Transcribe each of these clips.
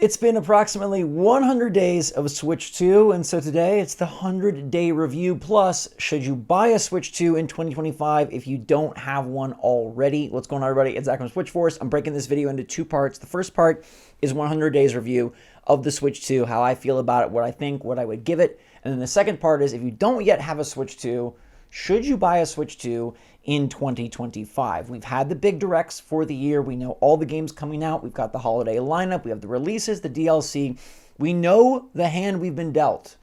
It's been approximately 100 days of Switch 2, and so today it's the 100-day review. Plus, should you buy a Switch 2 in 2025 if you don't have one already? What's going on, everybody? It's Zach from SwitchForce. I'm breaking this video into two parts. The first part is 100 days review of the Switch 2, how I feel about it, what I think, what I would give it. And then the second part is if you don't yet have a Switch 2, should you buy a Switch 2 in 2025? We've had the big directs for the year. We know all the games coming out. We've got the holiday lineup. We have the releases, the DLC. We know the hand we've been dealt.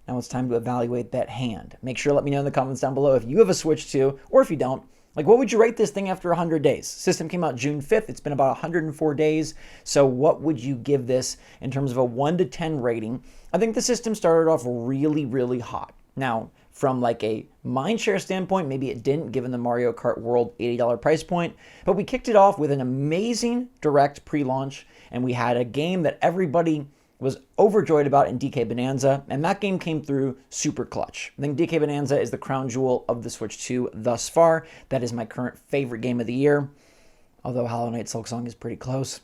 Now it's time to evaluate that hand. Make sure to let me know in the comments down below if you have a Switch 2 or if you don't. Like, what would you rate this thing after 100 days? System came out June 5th. It's been about 104 days. So what would you give this in terms of a 1 to 10 rating? I think the system started off really, really hot. Now, from like a mindshare standpoint, maybe it didn't given the Mario Kart World $80 price point, but we kicked it off with an amazing direct pre-launch, and we had a game that everybody was overjoyed about in DK Bonanza, and that game came through super clutch. I think DK Bonanza is the crown jewel of the Switch 2 thus far. That is my current favorite game of the year, although Hollow Knight Silksong is pretty close.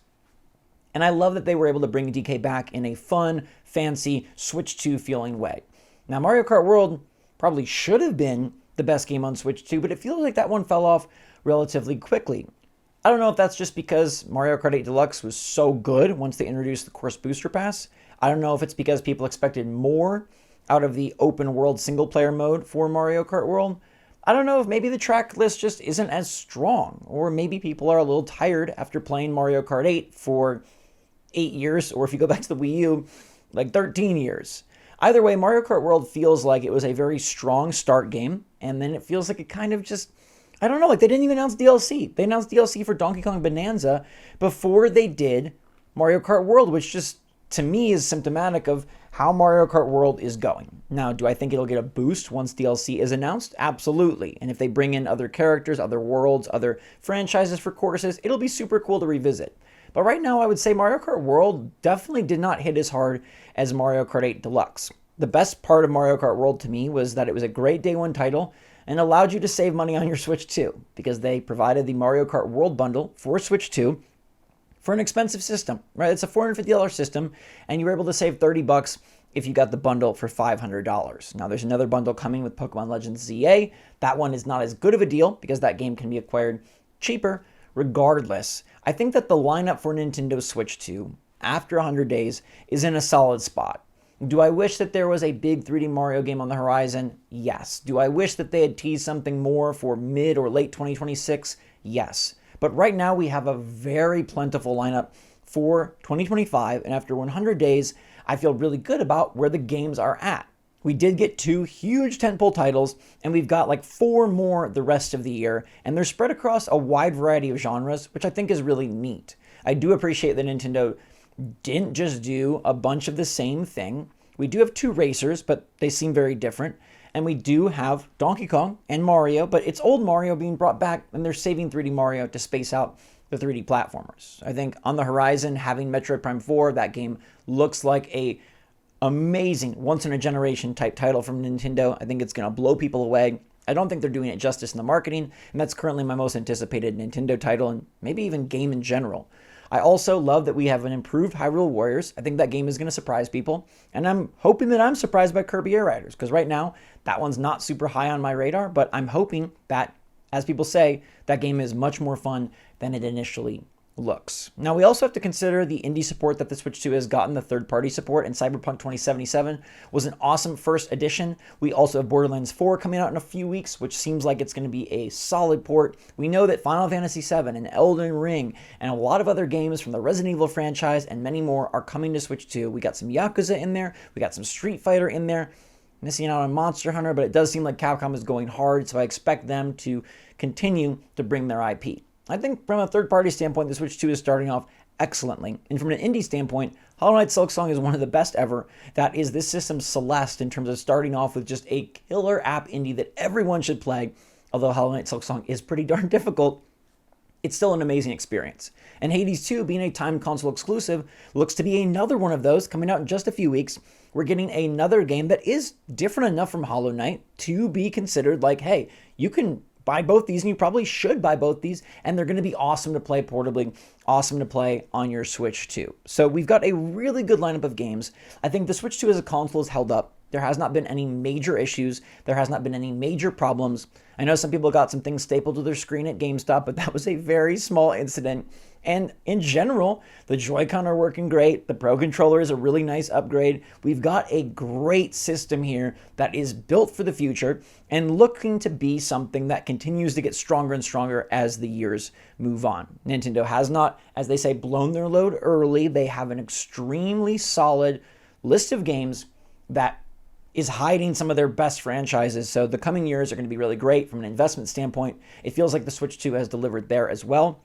And I love that they were able to bring DK back in a fun, fancy, Switch 2 feeling way. Now, Mario Kart World probably should have been the best game on Switch 2, but it feels like that one fell off relatively quickly. I don't know if that's just because Mario Kart 8 Deluxe was so good once they introduced the Course Booster Pass. I don't know if it's because people expected more out of the open world single player mode for Mario Kart World. I don't know if maybe the track list just isn't as strong, or maybe people are a little tired after playing Mario Kart 8 for 8 years, or if you go back to the Wii U, like 13 years. Either way, Mario Kart World feels like it was a very strong start game, and then it feels like it kind of just, I don't know, like they didn't even announce DLC. They announced DLC for Donkey Kong Bonanza before they did Mario Kart World, which just, to me, is symptomatic of how Mario Kart World is going. Now, do I think it'll get a boost once DLC is announced? Absolutely. And if they bring in other characters, other worlds, other franchises for courses, it'll be super cool to revisit. But right now, I would say Mario Kart World definitely did not hit as hard as Mario Kart 8 Deluxe. The best part of Mario Kart World to me was that it was a great day one title and allowed you to save money on your Switch 2 because they provided the Mario Kart World bundle for Switch 2 for an expensive system, right? It's a $450 system, and you were able to save $30 if you got the bundle for $500. Now, there's another bundle coming with Pokemon Legends ZA. That one is not as good of a deal because that game can be acquired cheaper. Regardless, I think that the lineup for Nintendo Switch 2 after 100 days is in a solid spot. Do I wish that there was a big 3D Mario game on the horizon? Yes. Do I wish that they had teased something more for mid or late 2026? Yes. But right now we have a very plentiful lineup for 2025, and after 100 days, I feel really good about where the games are at. We did get 2 huge tentpole titles, and we've got like 4 more the rest of the year, and they're spread across a wide variety of genres, which I think is really neat. I do appreciate that Nintendo didn't just do a bunch of the same thing. We do have 2 racers, but they seem very different, and we do have Donkey Kong and Mario, but it's old Mario being brought back, and they're saving 3D Mario to space out the 3D platformers. I think on the horizon, having Metroid Prime 4, that game looks like a amazing once-in-a-generation type title from Nintendo. I think it's going to blow people away. I don't think they're doing it justice in the marketing, and that's currently my most anticipated Nintendo title, and maybe even game in general. I also love that we have an improved Hyrule Warriors. I think that game is going to surprise people, and I'm hoping that I'm surprised by Kirby Air Riders, because right now, that one's not super high on my radar, but I'm hoping that, as people say, that game is much more fun than it initially looks. Now, we also have to consider the indie support that the Switch 2 has gotten. The third-party support in Cyberpunk 2077 was an awesome first addition. We also have Borderlands 4 coming out in a few weeks, which seems like it's going to be a solid port. We know that Final Fantasy VII and Elden Ring and a lot of other games from the Resident Evil franchise and many more are coming to Switch 2. We got some Yakuza in there. We got some Street Fighter in there. Missing out on Monster Hunter, but it does seem like Capcom is going hard, so I expect them to continue to bring their IP. I think from a third-party standpoint, the Switch 2 is starting off excellently. And from an indie standpoint, Hollow Knight Silksong is one of the best ever. That is this system's Celeste in terms of starting off with just a killer app indie that everyone should play. Although Hollow Knight Silksong is pretty darn difficult, it's still an amazing experience. And Hades 2, being a timed console exclusive, looks to be another one of those coming out in just a few weeks. We're getting another game that is different enough from Hollow Knight to be considered like, hey, you can buy both these, and you probably should buy both these, and they're going to be awesome to play portably, awesome to play on your Switch 2. So we've got a really good lineup of games. I think the Switch 2 as a console has held up. There has not been any major issues. There has not been any major problems. I know some people got some things stapled to their screen at GameStop, but that was a very small incident. And in general, the Joy-Con are working great. The Pro Controller is a really nice upgrade. We've got a great system here that is built for the future and looking to be something that continues to get stronger and stronger as the years move on. Nintendo has not, as they say, blown their load early. They have an extremely solid list of games that is hiding some of their best franchises. So the coming years are going to be really great from an investment standpoint. It feels like the Switch 2 has delivered there as well.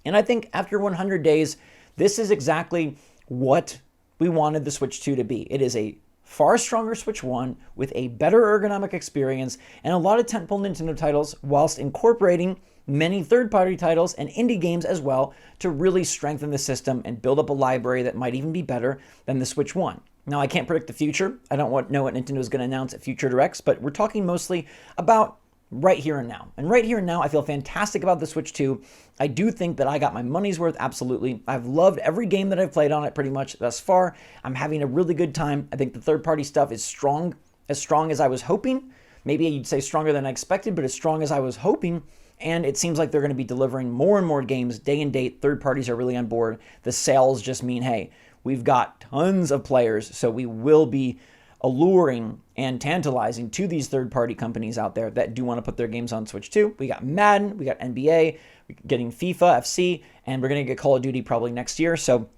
And I think after 100 days, this is exactly what we wanted the Switch 2 to be. It is a far stronger Switch 1 with a better ergonomic experience and a lot of tentpole Nintendo titles, whilst incorporating many third-party titles and indie games as well to really strengthen the system and build up a library that might even be better than the Switch 1. Now, I can't predict the future. I don't know what Nintendo is going to announce at future directs, but we're talking mostly about right here and now. And right here and now, I feel fantastic about the Switch 2. I do think that I got my money's worth, absolutely. I've loved every game that I've played on it pretty much thus far. I'm having a really good time. I think the third-party stuff is strong as I was hoping. Maybe you'd say stronger than I expected, but as strong as I was hoping. And it seems like they're going to be delivering more and more games day and date. Third parties are really on board. The sales just mean, hey, we've got tons of players, so we will be alluring and tantalizing to these third-party companies out there that do want to put their games on Switch 2. We got Madden, we got NBA, we're getting FIFA, FC, and we're going to get Call of Duty probably next year. So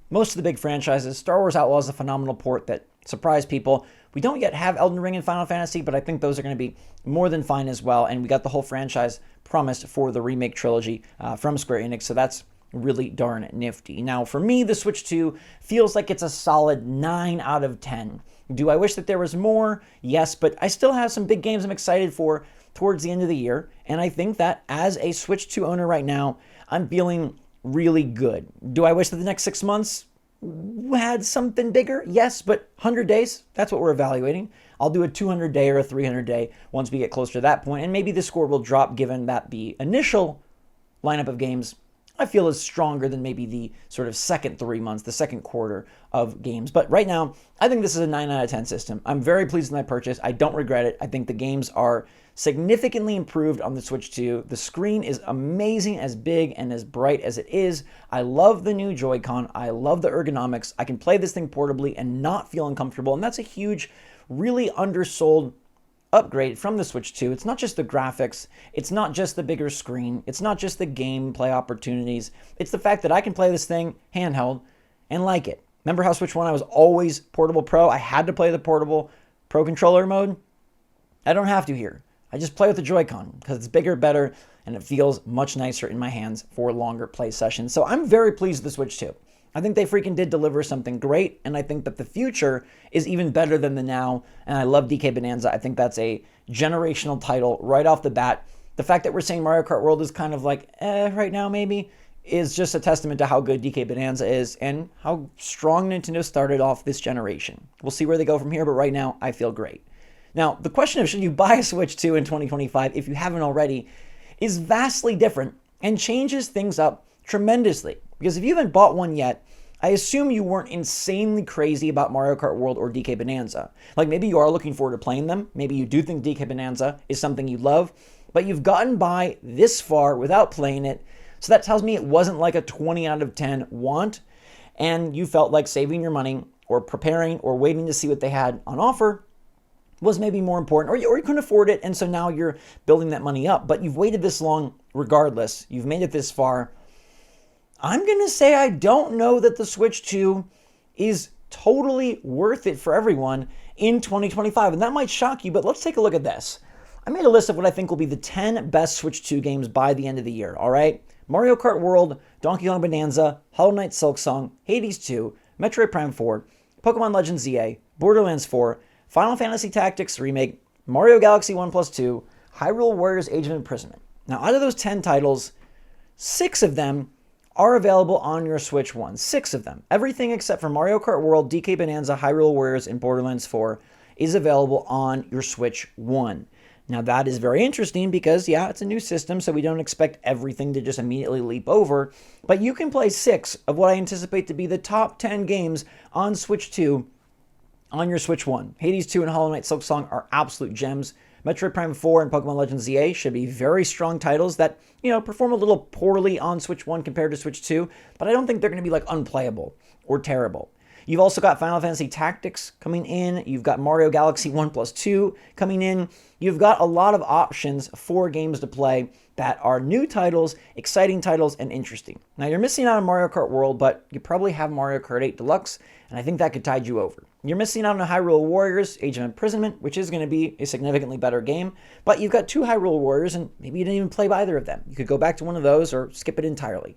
most of the big franchises, Star Wars Outlaws is a phenomenal port that surprised people. We don't yet have Elden Ring and Final Fantasy, but I think those are going to be more than fine as well. And we got the whole franchise promised for the remake trilogy from Square Enix, so that's really darn nifty. Now, for me, the Switch 2 feels like it's a solid 9 out of 10. Do I wish that there was more? Yes, but I still have some big games I'm excited for towards the end of the year, and I think that as a Switch 2 owner right now, I'm feeling really good. Do I wish that the next 6 months had something bigger? Yes, but 100 days, that's what we're evaluating. I'll do a 200-day or a 300-day once we get closer to that point, and maybe the score will drop given that the initial lineup of games I feel is stronger than maybe the sort of second 3 months, the second quarter of games. But right now, I think this is a 9 out of 10 system. I'm very pleased with my purchase. I don't regret it. I think the games are significantly improved on the Switch 2. The screen is amazing, as big and as bright as it is. I love the new Joy-Con. I love the ergonomics. I can play this thing portably and not feel uncomfortable. And that's a huge, really undersold upgrade from the Switch 2. It's not just the graphics, it's not just the bigger screen, it's not just the gameplay opportunities, it's the fact that I can play this thing handheld and like it. Remember how Switch 1 I was always Portable Pro? I had to play the Portable Pro Controller mode. I don't have to here. I just play with the Joy-Con because it's bigger, better, and it feels much nicer in my hands for longer play sessions. So I'm very pleased with the Switch 2. I think they freaking did deliver something great, and I think that the future is even better than the now, and I love DK Bonanza. I think that's a generational title right off the bat. The fact that we're saying Mario Kart World is kind of like, right now maybe, is just a testament to how good DK Bonanza is and how strong Nintendo started off this generation. We'll see where they go from here, but right now, I feel great. Now, the question of should you buy a Switch 2 in 2025 if you haven't already is vastly different and changes things up tremendously. Because if you haven't bought one yet, I assume you weren't insanely crazy about Mario Kart World or DK Bonanza. Like maybe you are looking forward to playing them. Maybe you do think DK Bonanza is something you love, but you've gotten by this far without playing it. So that tells me it wasn't like a 20 out of 10 want, and you felt like saving your money or preparing or waiting to see what they had on offer was maybe more important, or you couldn't afford it, and so now you're building that money up. But you've waited this long regardless. You've made it this far. I'm going to say I don't know that the Switch 2 is totally worth it for everyone in 2025. And that might shock you, but let's take a look at this. I made a list of what I think will be the 10 best Switch 2 games by the end of the year, all right? Mario Kart World, Donkey Kong Bonanza, Hollow Knight Silksong, Hades 2, Metroid Prime 4, Pokemon Legends ZA, Borderlands 4, Final Fantasy Tactics Remake, Mario Galaxy 1+2, Hyrule Warriors Age of Imprisonment. Now, out of those 10 titles, 6 of them are available on your Switch 1. 6 of them. Everything except for Mario Kart World, DK Bonanza, Hyrule Warriors, and Borderlands 4 is available on your Switch 1. Now that is very interesting because, yeah, it's a new system, so we don't expect everything to just immediately leap over. But you can play 6 of what I anticipate to be the top 10 games on Switch 2 on your Switch 1. Hades 2 and Hollow Knight Silksong are absolute gems. Metroid Prime 4 and Pokemon Legends ZA should be very strong titles that, perform a little poorly on Switch 1 compared to Switch 2, but I don't think they're going to be like unplayable or terrible. You've also got Final Fantasy Tactics coming in. You've got Mario Galaxy 1+2 coming in. You've got a lot of options for games to play that are new titles, exciting titles, and interesting. Now, you're missing out on Mario Kart World, but you probably have Mario Kart 8 Deluxe, and I think that could tide you over. You're missing out on Hyrule Warriors Age of Imprisonment, which is going to be a significantly better game, but you've got 2 Hyrule Warriors, and maybe you didn't even play either of them. You could go back to one of those or skip it entirely.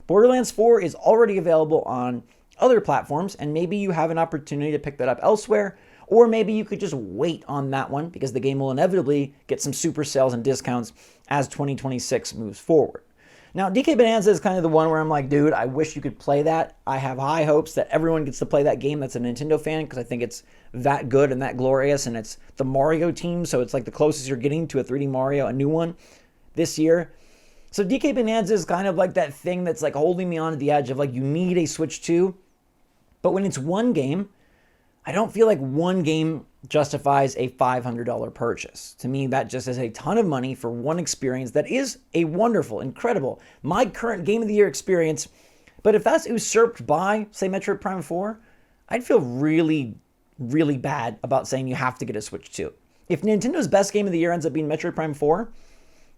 Borderlands 4 is already available on other platforms, and maybe you have an opportunity to pick that up elsewhere, or maybe you could just wait on that one because the game will inevitably get some super sales and discounts as 2026 moves forward. Now, DK Bonanza is kind of the one where I'm like, dude, I wish you could play that. I have high hopes that everyone gets to play that game that's a Nintendo fan because I think it's that good and that glorious, and it's the Mario team, so it's like the closest you're getting to a 3D Mario, a new one, this year. So DK Bonanza is kind of like that thing that's like holding me on to the edge of like, you need a Switch 2, but when it's one game, I don't feel like one game justifies a $500 purchase. To me, that just is a ton of money for one experience that is a wonderful, incredible, my current Game of the Year experience. But if that's usurped by, say, Metroid Prime 4, I'd feel really, really bad about saying you have to get a Switch 2. If Nintendo's best Game of the Year ends up being Metroid Prime 4,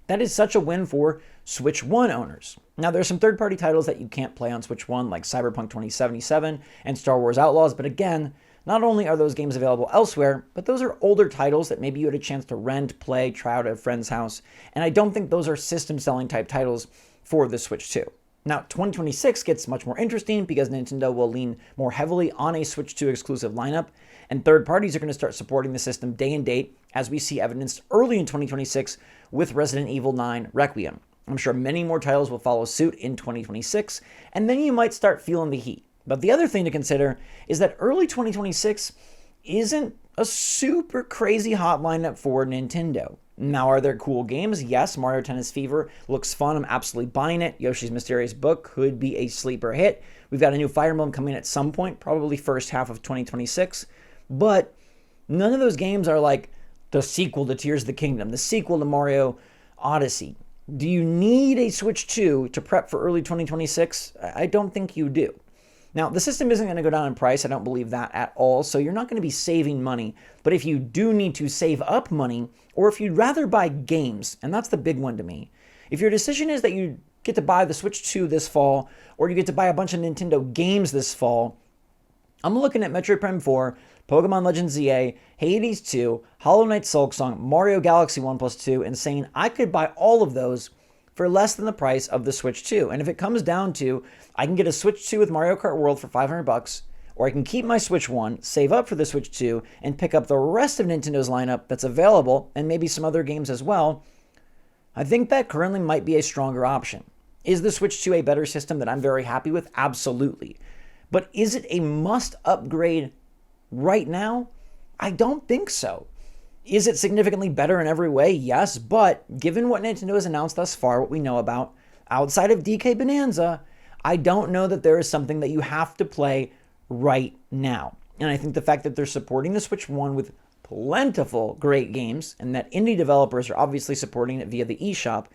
that is such a win for Switch 1 owners. Now, there's some third-party titles that you can't play on Switch 1, like Cyberpunk 2077 and Star Wars Outlaws, but again, not only are those games available elsewhere, but those are older titles that maybe you had a chance to rent, play, try out at a friend's house, and I don't think those are system-selling type titles for the Switch 2. Now, 2026 gets much more interesting because Nintendo will lean more heavily on a Switch 2 exclusive lineup, and third parties are going to start supporting the system day and date, as we see evidenced early in 2026 with Resident Evil 9 Requiem. I'm sure many more titles will follow suit in 2026, and then you might start feeling the heat. But the other thing to consider is that early 2026 isn't a super crazy hot lineup for Nintendo. Now, are there cool games? Yes, Mario Tennis Fever looks fun. I'm absolutely buying it. Yoshi's Mysterious Book could be a sleeper hit. We've got a new Fire Emblem coming at some point, probably first half of 2026. But none of those games are like the sequel to Tears of the Kingdom, the sequel to Mario Odyssey. Do you need a Switch 2 to prep for early 2026? I don't think you do. Now, the system isn't going to go down in price. I don't believe that at all. So you're not going to be saving money. But if you do need to save up money, or if you'd rather buy games, and that's the big one to me, if your decision is that you get to buy the Switch 2 this fall, or you get to buy a bunch of Nintendo games this fall, I'm looking at Metroid Prime 4, Pokemon Legends ZA, Hades 2, Hollow Knight Silksong, Mario Galaxy 1+2, and saying I could buy all of those for less than the price of the Switch 2. And if it comes down to, I can get a Switch 2 with Mario Kart World for $500, or I can keep my Switch 1, save up for the Switch 2, and pick up the rest of Nintendo's lineup that's available, and maybe some other games as well, I think that currently might be a stronger option. Is the Switch 2 a better system that I'm very happy with? Absolutely. But is it a must upgrade right now? I don't think so. Is it significantly better in every way? Yes, but given what Nintendo has announced thus far, what we know about, outside of DK Bonanza, I don't know that there is something that you have to play right now. And I think the fact that they're supporting the Switch 1 with plentiful great games, and that indie developers are obviously supporting it via the eShop,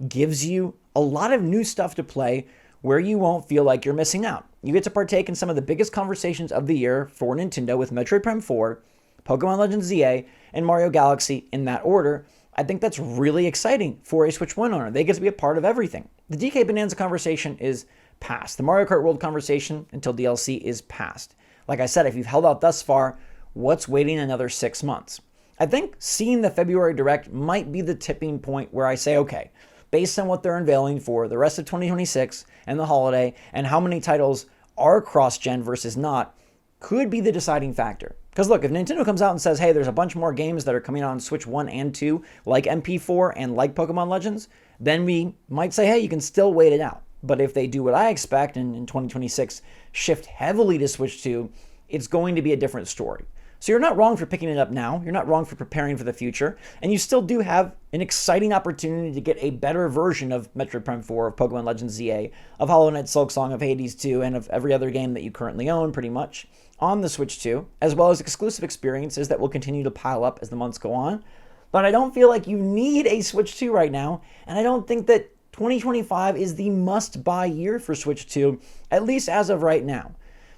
gives you a lot of new stuff to play where you won't feel like you're missing out. You get to partake in some of the biggest conversations of the year for Nintendo with Metroid Prime 4, Pokemon Legends ZA, and Mario Galaxy in that order. I think that's really exciting for a Switch 1 owner. They get to be a part of everything. The DK Bonanza conversation is past. The Mario Kart World conversation until DLC is past. Like I said, if you've held out thus far, what's waiting another 6 months? I think seeing the February Direct might be the tipping point where I say, okay, based on what they're unveiling for the rest of 2026 and the holiday, and how many titles are cross-gen versus not, could be the deciding factor. Because look, if Nintendo comes out and says, hey, there's a bunch more games that are coming out on Switch 1 and 2, like MP4 and like Pokemon Legends, then we might say, hey, you can still wait it out. But if they do what I expect and in 2026 shift heavily to Switch 2, it's going to be a different story. So you're not wrong for picking it up now. You're not wrong for preparing for the future. And you still do have an exciting opportunity to get a better version of Metroid Prime 4, of Pokemon Legends ZA, of Hollow Knight Silksong, of Hades 2, and of every other game that you currently own, pretty much, on the Switch 2, as well as exclusive experiences that will continue to pile up as the months go on. But I don't feel like you need a Switch 2 right now, and I don't think that 2025 is the must-buy year for Switch 2, at least as of right now.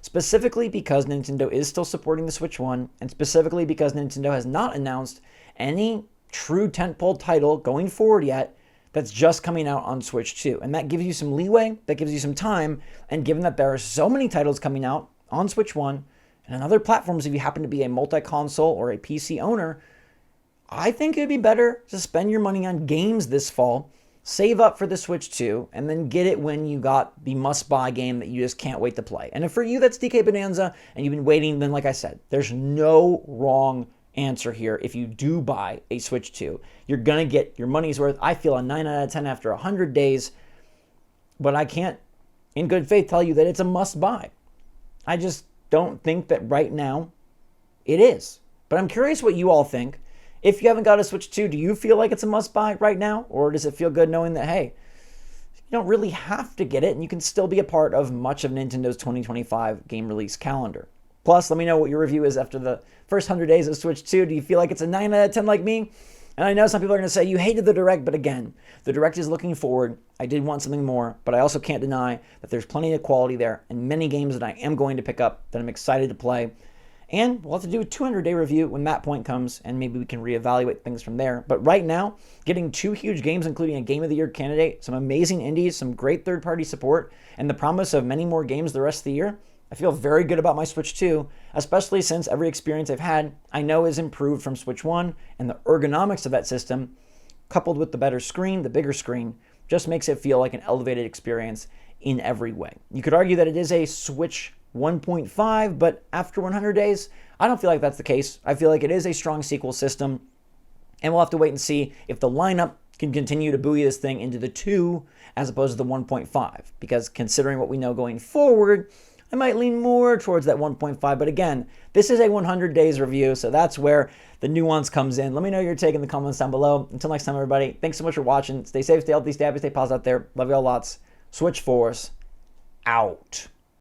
Specifically because Nintendo is still supporting the Switch 1, and specifically because Nintendo has not announced any true tentpole title going forward yet that's just coming out on Switch 2. And that gives you some leeway, that gives you some time, and given that there are so many titles coming out on Switch 1 and on other platforms, if you happen to be a multi-console or a PC owner, I think it'd be better to spend your money on games this fall, save up for the Switch 2, and then get it when you got the must-buy game that you just can't wait to play. And if for you that's DK Bonanza and you've been waiting, then like I said, there's no wrong answer here. If you do buy a Switch 2, you're going to get your money's worth. I feel a 9 out of 10 after 100 days, but I can't in good faith tell you that it's a must-buy. I just don't think that right now it is. But I'm curious what you all think. If you haven't got a Switch 2, do you feel like it's a must-buy right now? Or does it feel good knowing that, hey, you don't really have to get it and you can still be a part of much of Nintendo's 2025 game release calendar? Plus, let me know what your review is after the first 100 days of Switch 2. Do you feel like it's a 9 out of 10 like me? And I know some people are going to say, you hated the Direct, but again, the Direct is looking forward. I did want something more, but I also can't deny that there's plenty of quality there and many games that I am going to pick up that I'm excited to play. And we'll have to do a 200-day review when that point comes, and maybe we can reevaluate things from there. But right now, getting 2 huge games, including a Game of the Year candidate, some amazing indies, some great third-party support, and the promise of many more games the rest of the year, I feel very good about my Switch 2, especially since every experience I've had I know is improved from Switch 1, and the ergonomics of that system, coupled with the better screen, the bigger screen, just makes it feel like an elevated experience in every way. You could argue that it is a Switch 1.5, but after 100 days, I don't feel like that's the case. I feel like it is a strong sequel system, and we'll have to wait and see if the lineup can continue to buoy this thing into the 2 as opposed to the 1.5, because considering what we know going forward, I might lean more towards that 1.5, but again, this is a 100 days review, so that's where the nuance comes in. Let me know your take in the comments down below. Until next time, everybody, thanks so much for watching. Stay safe, stay healthy, stay happy, stay positive out there. Love y'all lots. SwitchForce, out.